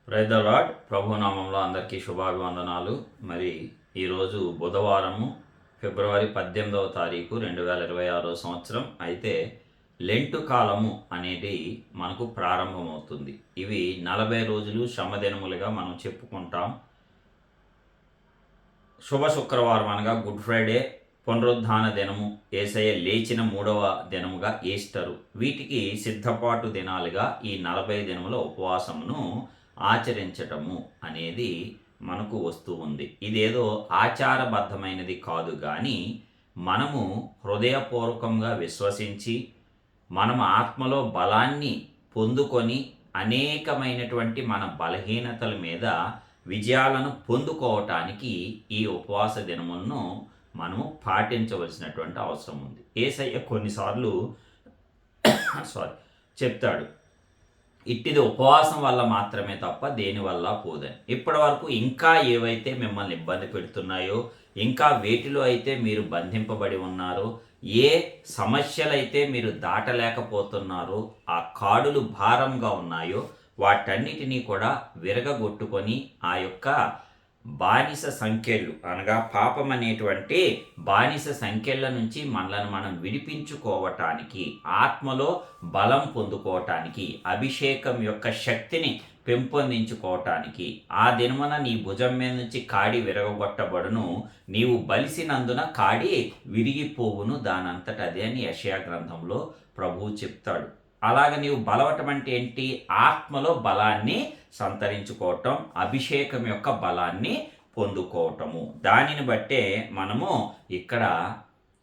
Praise the lord. ప్రభునామంలో అందరికీ శుభాభివందనాలు. మరి ఈరోజు బుధవారము ఫిబ్రవరి 18వ తారీఖు 2026 సంవత్సరం. అయితే లెంటు కాలము అనేది మనకు ప్రారంభమవుతుంది. ఇవి 40 రోజులు శ్రమదినములుగా మనం చెప్పుకుంటాం. శుభ శుక్రవారం అనగా గుడ్ ఫ్రైడే, పునరుద్ధాన దినము, యేసయ్య లేచిన 3వ దినముగా ఈస్టరు. వీటికి సిద్ధపాటు దినాలుగా ఈ 40 దినముల ఉపవాసమును ఆచరించటము అనేది మనకు వస్తూ ఉంది. ఇదేదో ఆచారబద్ధమైనది కాదు, కానీ మనము హృదయపూర్వకంగా విశ్వసించి మనం ఆత్మలో బలాన్ని పొందుకొని అనేకమైనటువంటి మన బలహీనతల మీద విజయాలను పొందుకోవటానికి ఈ ఉపవాస దినములను మనము పాటించవలసినటువంటి అవసరం ఉంది. యేసయ్య కొన్నిసార్లు చెప్తాడు, ఇట్టిది ఉపవాసం వల్ల మాత్రమే తప్ప దేనివల్ల పోదని. ఇప్పటి వరకు ఇంకా ఏవైతే మిమ్మల్ని ఇబ్బంది పెడుతున్నాయో, ఇంకా వేటిలో అయితే మీరు బంధింపబడి ఉన్నారో, ఏ సమస్యలైతే మీరు దాటలేకపోతున్నారో, ఆ కాడులు భారంగా ఉన్నాయో వాటన్నిటినీ కూడా విరగగొట్టుకొని ఆ యొక్క బానిస సంఖ్యలు అనగా పాపం అనేటువంటి బానిస సంఖ్యల నుంచి మనలను మనం విడిపించుకోవటానికి, ఆత్మలో బలం పొందుకోవటానికి, అభిషేకం యొక్క శక్తిని పెంపొందించుకోవటానికి, ఆ దినమున నీ భుజం మీద నుంచి కాడి విరగొట్టబడును, నీవు బలిసినందున కాడి విరిగిపోవును దానంతట అదే అని యెషయా గ్రంథంలో ప్రభువు చెప్తాడు. అలాగ నీవు బలవటం అంటే ఏంటి? ఆత్మలో బలాన్ని సంతరించుకోవటం, అభిషేకం యొక్క బలాన్ని పొందుకోవటము. దానిని బట్టే మనము ఇక్కడ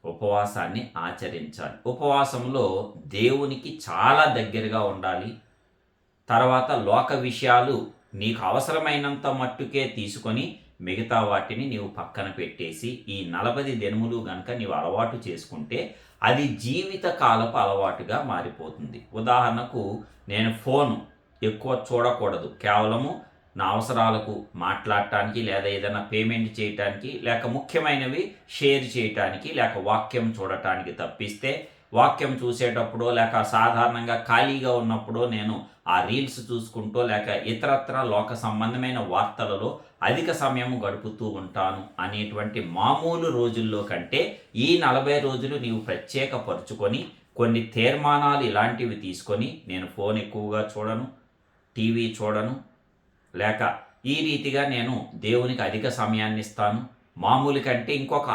ఉపవాసాన్ని ఆచరించాలి. ఉపవాసంలో దేవునికి చాలా దగ్గరగా ఉండాలి. తర్వాత లోక విషయాలు నీకు అవసరమైనంత మట్టుకే తీసుకొని మిగతా వాటిని నీవు పక్కన పెట్టేసి ఈ 40 దినములు గనక నీవు అలవాటు చేసుకుంటే అది జీవిత కాలపు అలవాటుగా మారిపోతుంది. ఉదాహరణకు, నేను ఫోను ఎక్కువ చూడకూడదు, కేవలము నా అవసరాలకు మాట్లాడటానికి, లేదా ఏదైనా పేమెంట్ చేయటానికి, లేక ముఖ్యమైనవి షేర్ చేయటానికి, లేక వాక్యం చూడటానికి తప్పిస్తే, వాక్యం చూసేటప్పుడో లేక సాధారణంగా ఖాళీగా ఉన్నప్పుడో నేను ఆ రీల్స్ చూసుకుంటూ లేక ఇతరత్ర లోక సంబంధమైన వార్తలలో అధిక సమయం గడుపుతూ ఉంటాను అనేటువంటి మామూలు రోజుల్లో కంటే ఈ 40 రోజులు నీవు ప్రత్యేకపరుచుకొని కొన్ని తీర్మానాలు ఇలాంటివి తీసుకొని, నేను ఫోన్ ఎక్కువగా చూడను, టీవీ చూడను, లేక ఈ రీతిగా నేను దేవునికి అధిక సమయాన్ని ఇస్తాను, మామూలు కంటే ఇంకొక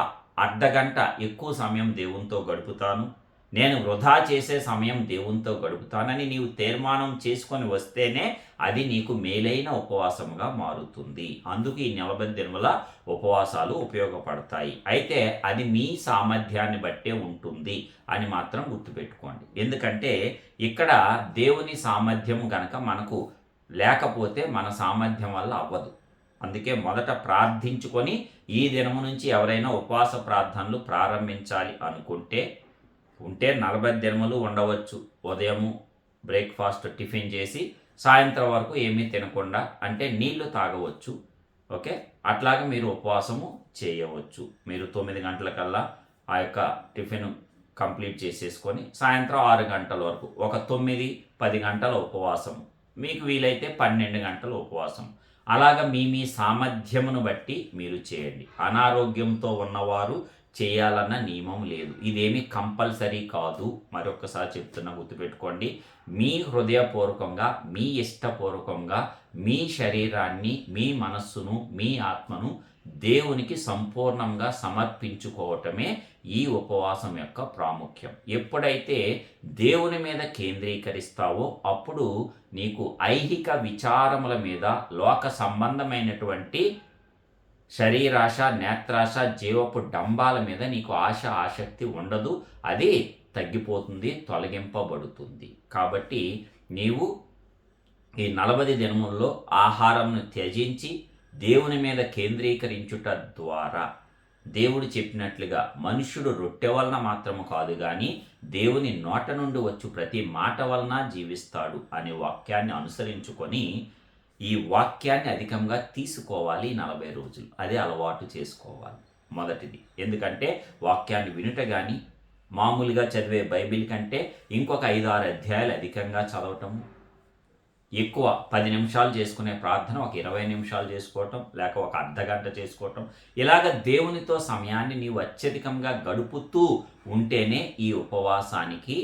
అర్ధగంట ఎక్కువ సమయం దేవునితో గడుపుతాను, నేను వృధా చేసే సమయం దేవునితో గడుపుతానని నీవు తీర్మానం చేసుకొని వస్తేనే అది నీకు మేలైన ఉపవాసముగా మారుతుంది. అందుకు ఈ 40 దినముల ఉపవాసాలు ఉపయోగపడతాయి. అయితే అది మీ సామర్థ్యాన్ని బట్టే ఉంటుంది అని మాత్రం గుర్తుపెట్టుకోండి. ఎందుకంటే ఇక్కడ దేవుని సామర్థ్యం గనక మనకు లేకపోతే మన సామర్థ్యం వల్ల అవ్వదు. అందుకే మొదట ప్రార్థించుకొని ఈ దినము నుంచి ఎవరైనా ఉపవాస ప్రార్థనలు ప్రారంభించాలి అనుకుంటే 40 దినములు ఉండవచ్చు. ఉదయము బ్రేక్ఫాస్ట్ టిఫిన్ చేసి సాయంత్రం వరకు ఏమీ తినకుండా, అంటే నీళ్లు తాగవచ్చు. ఓకే, అట్లాగే మీరు ఉపవాసము చేయవచ్చు. మీరు 9 గంటలకల్లా ఆ యొక్క టిఫిన్ కంప్లీట్ చేసేసుకొని సాయంత్రం 6 గంటల వరకు ఒక 9-10 గంటల ఉపవాసం, మీకు వీలైతే 12 గంటల ఉపవాసం, అలాగ మీ సామర్థ్యమును బట్టి మీరు చేయండి. అనారోగ్యంతో ఉన్నవారు చేయాలన్న నియమం లేదు. ఇదేమి కంపల్సరీ కాదు. మరొకసారి చెప్తున్నా, గుర్తుపెట్టుకోండి. మీ హృదయపూర్వకంగా, మీ ఇష్టపూర్వకంగా మీ శరీరాన్ని, మీ మనస్సును, మీ ఆత్మను దేవునికి సంపూర్ణంగా సమర్పించుకోవటమే ఈ ఉపవాసం యొక్క ప్రాముఖ్యం. ఎప్పుడైతే దేవుని మీద కేంద్రీకరిస్తావో అప్పుడు నీకు ఐహిక విచారముల మీద, లోక సంబంధమైనటువంటి శరీరాశ, నేత్రాశ, జీవపు డంబాల మీద నీకు ఆసక్తి ఉండదు. అది తగ్గిపోతుంది, తొలగింపబడుతుంది. కాబట్టి నీవు ఈ 40 దినముల్లో ఆహారంను త్యజించి దేవుని మీద కేంద్రీకరించుట ద్వారా, దేవుడు చెప్పినట్లుగా మనుష్యుడు రొట్టె వలన మాత్రము కాదు కానీ దేవుని నోట నుండి వచ్చు ప్రతి మాట వలన జీవిస్తాడు అనే వాక్యాన్ని అనుసరించుకొని ఈ వాక్యాన్ని అధికంగా తీసుకోవాలి. 40 రోజులు అదే అలవాటు చేసుకోవాలి మొదటిది. ఎందుకంటే వాక్యాన్ని వినుట కానీ, మామూలుగా చదివే బైబిల్ కంటే ఇంకొక 5-6 అధ్యాయాలు అధికంగా చదవటము, ఎక్కువ 10 నిమిషాలు చేసుకునే ప్రార్థన ఒక 20 నిమిషాలు చేసుకోవటం, లేక ఒక అర్ధగంట చేసుకోవటం. ఇలాగ దేవునితో సమయాన్ని నీవు అత్యధికంగా గడుపుతూ ఉంటేనే ఈ ఉపవాసానికి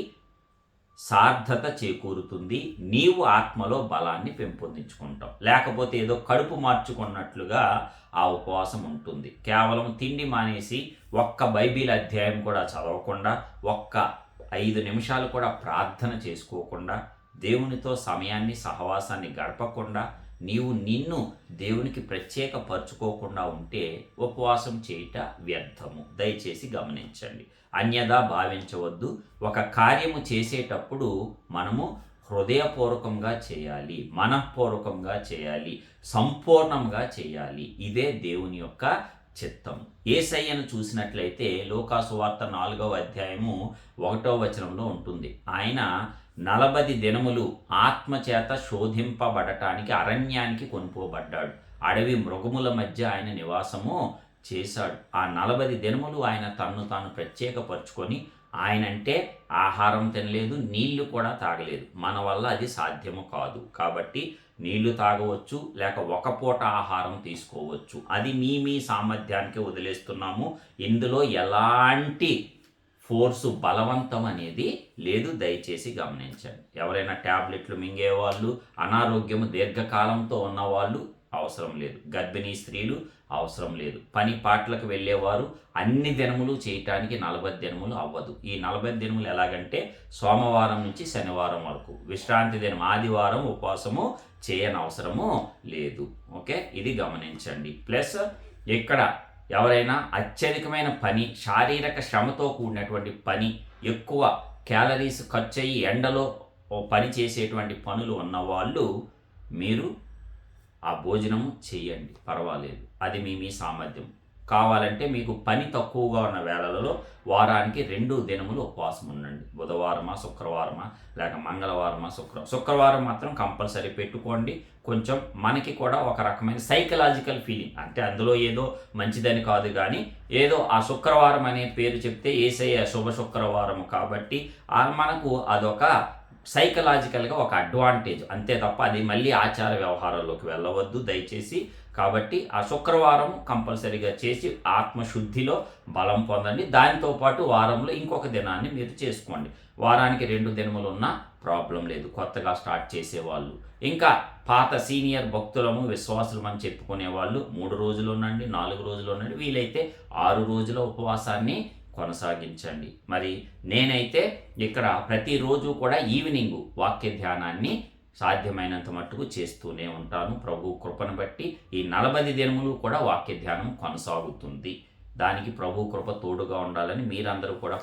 సార్థత చేకూరుతుంది. నీవు ఆత్మలో బలాన్ని పెంపొందించుకుంటావు. లేకపోతే ఏదో కడుపు మార్చుకున్నట్లుగా ఆ ఉపవాసం ఉంటుంది. కేవలం తిండి మానేసి ఒక్క బైబిల్ అధ్యాయం కూడా చదవకుండా, ఒక్క 5 నిమిషాలు కూడా ప్రార్థన చేసుకోకుండా, దేవునితో సమయాన్ని సహవాసాన్ని గడపకుండా, నీవు నిన్ను దేవునికి ప్రత్యేకపరచుకోకుండా ఉంటే ఉపవాసం చేయుట వ్యర్థము. దయచేసి గమనించండి. అన్యదా భావించవద్దు. ఒక కార్యము చేసేటప్పుడు మనము హృదయపూర్వకంగా చేయాలి, మనఃపూర్వకంగా చేయాలి, సంపూర్ణంగా చేయాలి. ఇదే దేవుని యొక్క చిత్తం. యేసయ్యను చూసినట్లయితే లూకా సువార్త 4వ అధ్యాయము 1వ వచనంలో ఉంటుంది. ఆయన 40 దినములు ఆత్మచేత శోధింపబడటానికి అరణ్యానికి కొనుపోబడ్డాడు. అడవి మృగముల మధ్య ఆయన నివాసము చేశాడు. ఆ 40 దినములు ఆయన తన్ను తాను ప్రత్యేకపరుచుకొని, ఆయనంటే ఆహారం తినలేదు, నీళ్లు కూడా తాగలేదు. మన వల్ల అది సాధ్యము కాదు. కాబట్టి నీళ్లు తాగవచ్చు, లేక ఒక పూట ఆహారం తీసుకోవచ్చు. అది మీ సామర్థ్యానికి వదిలేస్తున్నాము. ఇందులో ఎలాంటి ఫోర్సు, బలవంతం అనేది లేదు. దయచేసి గమనించండి. ఎవరైనా ట్యాబ్లెట్లు మింగేవాళ్ళు, అనారోగ్యము దీర్ఘకాలంతో ఉన్నవాళ్ళు అవసరం లేదు. గర్భిణీ స్త్రీలు అవసరం లేదు. పని పాటలకు వెళ్ళేవారు అన్ని దినములు చేయటానికి 40 దినములు అవ్వదు. ఈ 40 దినములు ఎలాగంటే సోమవారం నుంచి శనివారం వరకు, విశ్రాంతి దినం ఆదివారం ఉపవాసము చేయని అవసరము లేదు. ఓకే, ఇది గమనించండి. ప్లస్ ఇక్కడ ఎవరైనా అత్యధికమైన పని, శారీరక శ్రమతో కూడినటువంటి పని, ఎక్కువ క్యాలరీస్ ఖర్చు అయ్యి ఎండలో పని చేసేటువంటి పనులు ఉన్నవాళ్ళు మీరు ఆ భోజనము చేయండి, పర్వాలేదు. అది మీ సామర్థ్యం. కావాలంటే మీకు పని తక్కువగా ఉన్న వేళలలో వారానికి 2 దినములు ఉపవాసం ఉండండి. బుధవారమా, శుక్రవారమా, లేక మంగళవారమా, శుక్రవారం మాత్రం కంపల్సరీ పెట్టుకోండి. కొంచెం మనకి కూడా ఒక రకమైన సైకలాజికల్ ఫీలింగ్, అంటే అందులో ఏదో మంచిదని కాదు, కానీ ఏదో ఆ శుక్రవారం అనే పేరు చెప్తే యేసయ్య శుభ శుక్రవారం కాబట్టి మనకు అదొక సైకలాజికల్గా ఒక అడ్వాంటేజ్, అంతే తప్ప అది మళ్ళీ ఆచార వ్యవహారాల్లోకి వెళ్ళవద్దు దయచేసి. కాబట్టి ఆ శుక్రవారం కంపల్సరీగా చేసి ఆత్మశుద్ధిలో బలం పొందండి. దాంతోపాటు వారంలో ఇంకొక దినాన్ని మీరు చేసుకోండి. వారానికి 2 దినములు ఉన్నా ప్రాబ్లం లేదు, కొత్తగా స్టార్ట్ చేసేవాళ్ళు. ఇంకా పాత సీనియర్ భక్తులము, విశ్వాసులం అని చెప్పుకునే వాళ్ళు 3 రోజులు ఉండండి, 4 రోజులు ఉండండి, వీలైతే 6 రోజుల ఉపవాసాన్ని కొనసాగించండి. మరి నేనైతే ఇక్కడ ప్రతిరోజు కూడా ఈవినింగ్ వాక్య ధ్యానాన్ని సాధ్యమైనంత మట్టుకు చేస్తూనే ఉంటాను. ప్రభు కృపను బట్టి ఈ 40 దినములు కూడా వాక్య ధ్యానం కొనసాగుతుంది. దానికి ప్రభు కృప తోడుగా ఉండాలని మీరందరూ కూడా